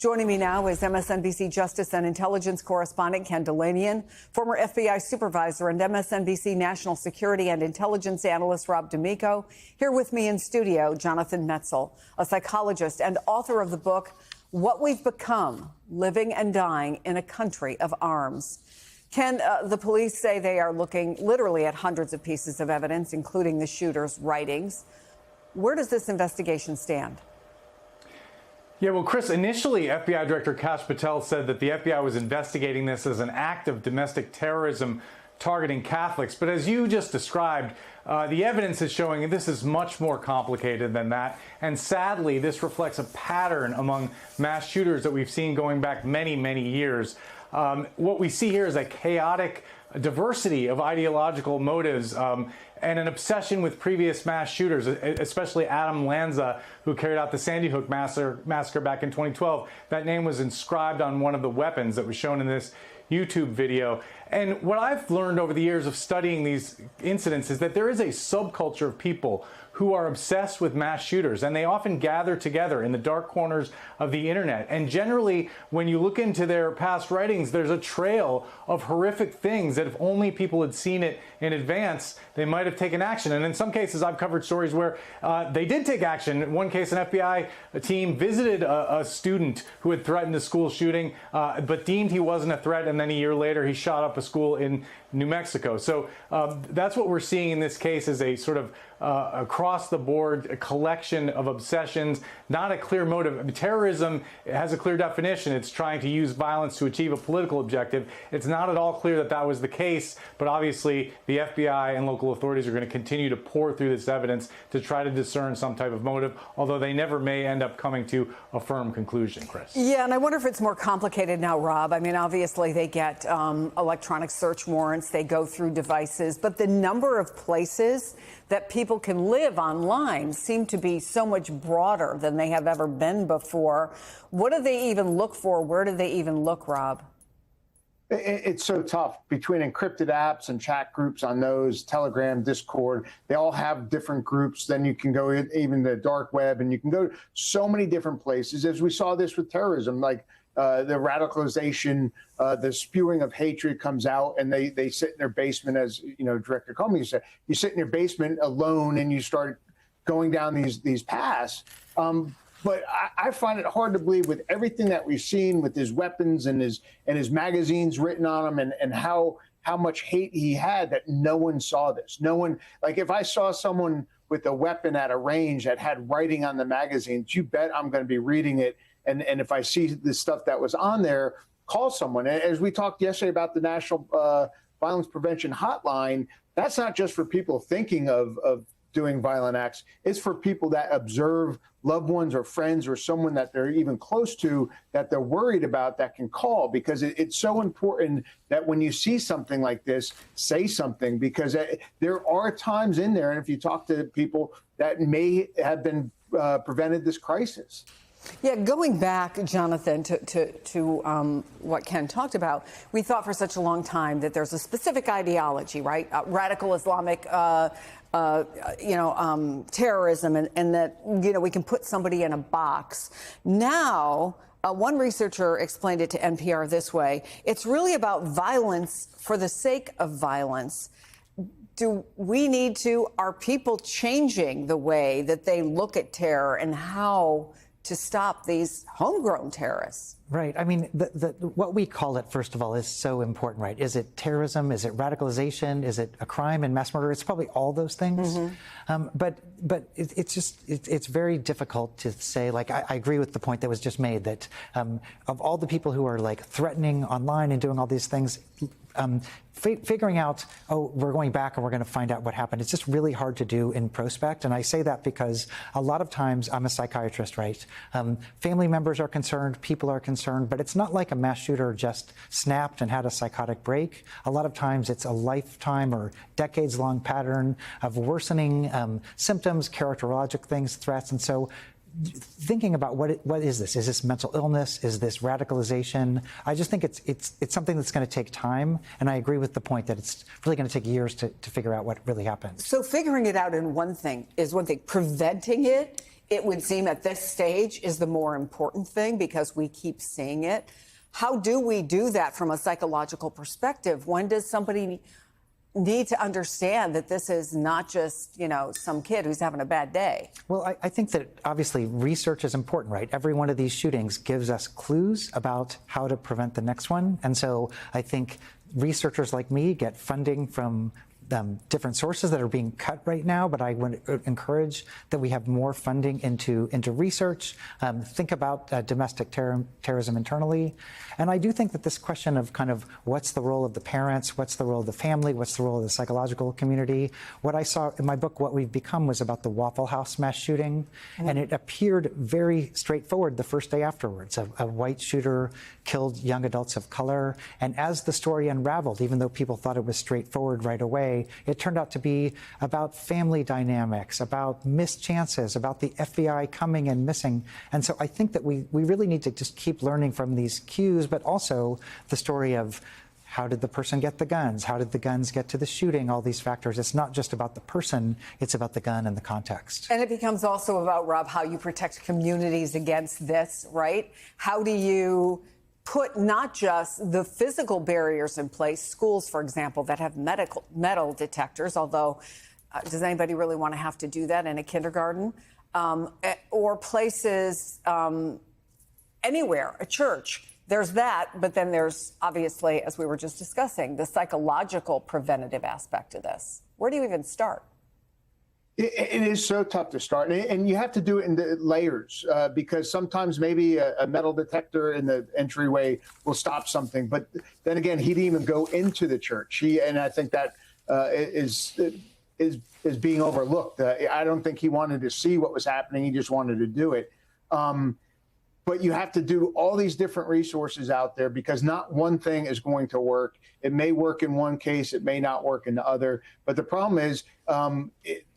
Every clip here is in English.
Joining me now is MSNBC Justice and Intelligence correspondent Ken Dilanian, former FBI supervisor and MSNBC national security and intelligence analyst Rob D'Amico. Here with me in studio, Jonathan Metzl, a psychologist and author of the book, What We've Become, Living and Dying in a Country of Arms. Ken, the police say they are looking literally at hundreds of pieces of evidence, including the shooter's writings. Where does this investigation stand? Yeah, well, Chris, initially, FBI Director Kash Patel said that the FBI was investigating this as an act of domestic terrorism targeting Catholics. But as you just described, the evidence is showing this is much more complicated than that. And sadly, this reflects a pattern among mass shooters that we've seen going back many, many years. What we see here is a chaotic diversity of ideological motives and an obsession with previous mass shooters, especially Adam Lanza, who carried out the Sandy Hook massacre back in 2012. That name was inscribed on one of the weapons that was shown in this YouTube video. And what I've learned over the years of studying these incidents is that there is a subculture of people who are obsessed with mass shooters, and they often gather together in the dark corners of the internet. And generally, when you look into their past writings, there's a trail of horrific things that if only people had seen it in advance, they might have taken action. And in some cases, I've covered stories where they did take action. In one case, an FBI team visited a student who had threatened a school shooting, but deemed he wasn't a threat, and then a year later, he shot up a school in New Mexico. So that's what we're seeing in this case, is a sort of across the board a collection of obsessions, not a clear motive. I mean, terrorism has a clear definition. It's trying to use violence to achieve a political objective. It's not at all clear that that was the case, but obviously the FBI and local authorities are going to continue to pour through this evidence to try to discern some type of motive, although they never may end up coming to a firm conclusion, Chris. Yeah, and I wonder if it's more complicated now, Rob. I mean, obviously they get electronic search warrants, they go through devices, but the number of places that people can live online seem to be so much broader than they have ever been before. What do they even look for? Where do they even look, Rob? It's so tough between encrypted apps and chat groups on those, Telegram, Discord. They all have different groups. Then you can go even the dark web, and you can go so many different places. As we saw this with terrorism, like the radicalization, the spewing of hatred comes out, and they sit in their basement, as you know, Director Comey said. You sit in your basement alone, and you start going down these paths. But I find it hard to believe, with everything that we've seen with his weapons and his magazines written on them, and how much hate he had, that no one saw this. No one, like if I saw someone with a weapon at a range that had writing on the magazines, you bet I'm going to be reading it. And if I see the stuff that was on there, call someone. As we talked yesterday about the National Violence Prevention Hotline, that's not just for people thinking of doing violent acts. It's for people that observe loved ones or friends or someone that they're even close to that they're worried about, that can call, because it's so important that when you see something like this, say something, because there are times in there, and if you talk to people, that may have been prevented this crisis. Yeah, going back, Jonathan, to what Ken talked about, we thought for such a long time that there's a specific ideology, right? Radical Islamic, terrorism, and that, you know, we can put somebody in a box. Now, one researcher explained it to NPR this way: it's really about violence for the sake of violence. Are people changing the way that they look at terror and how to stop these homegrown terrorists? Right. I mean, what we call it, first of all, is so important, right? Is it terrorism? Is it radicalization? Is it a crime and mass murder? It's probably all those things. Mm-hmm. But it's very difficult to say. Like, I agree with the point that was just made, that of all the people who are like threatening online and doing all these things, figuring out, oh, we're going back and we're going to find out what happened. It's just really hard to do in prospect. And I say that because a lot of times, I'm a psychiatrist, right? Family members are concerned, people are concerned, but it's not like a mass shooter just snapped and had a psychotic break. A lot of times it's a lifetime or decades-long pattern of worsening symptoms, characterologic things, threats. And so thinking about what is this? Is this mental illness? Is this radicalization? I just think it's something that's going to take time, and I agree with the point that it's really going to take years to figure out what really happened. So figuring it out is one thing. Preventing it it would seem at this stage is the more important thing because we keep seeing it. How do we do that from a psychological perspective? When does somebody need to understand that this is not just, some kid who's having a bad day? Well, I think that obviously research is important, right? Every one of these shootings gives us clues about how to prevent the next one. And so I think researchers like me get funding from different sources that are being cut right now, but I would encourage that we have more funding into research, think about domestic terrorism internally. And I do think that this question of kind of what's the role of the parents, what's the role of the family, what's the role of the psychological community. What I saw in my book, What We've Become, was about the Waffle House mass shooting. And it appeared very straightforward the first day afterwards. A white shooter killed young adults of color. And as the story unraveled, even though people thought it was straightforward right away, it turned out to be about family dynamics, about missed chances, about the FBI coming and missing. And so I think that we really need to just keep learning from these cues, but also the story of how did the person get the guns? How did the guns get to the shooting? All these factors. It's not just about the person, it's about the gun and the context. And it becomes also about, Rob, how you protect communities against this, right? How do you put not just the physical barriers in place, schools, for example, that have metal detectors, although does anybody really want to have to do that in a kindergarten? Or places anywhere, a church. There's that, but then there's obviously, as we were just discussing, the psychological preventative aspect of this. Where do you even start? It is so tough to start, and you have to do it in the layers because sometimes maybe a metal detector in the entryway will stop something. But then again, he didn't even go into the church. And I think that is being overlooked. I don't think he wanted to see what was happening. He just wanted to do it. But you have to do all these different resources out there because not one thing is going to work. It may work in one case, it may not work in the other. But the problem is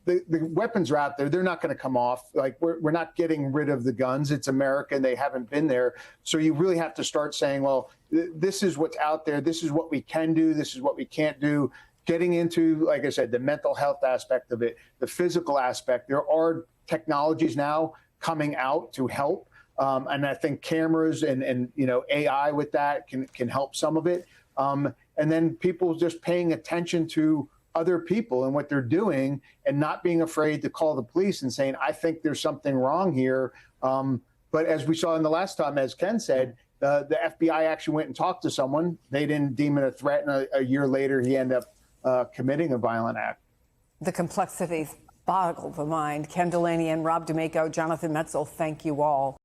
the weapons are out there. They're not going to come off. Like we're not getting rid of the guns. It's America, and they haven't been there. So you really have to start saying, well, this is what's out there. This is what we can do. This is what we can't do. Getting into, like I said, the mental health aspect of it, the physical aspect. There are technologies now coming out to help. And I think cameras and AI with that can help some of it. And then people just paying attention to other people and what they're doing and not being afraid to call the police and saying, I think there's something wrong here. But as we saw in the last time, as Ken said, the FBI actually went and talked to someone. They didn't deem it a threat. And a year later, he ended up committing a violent act. The complexities boggle the mind. Ken Delaney and Rob D'Amico, Jonathan Metzl, thank you all.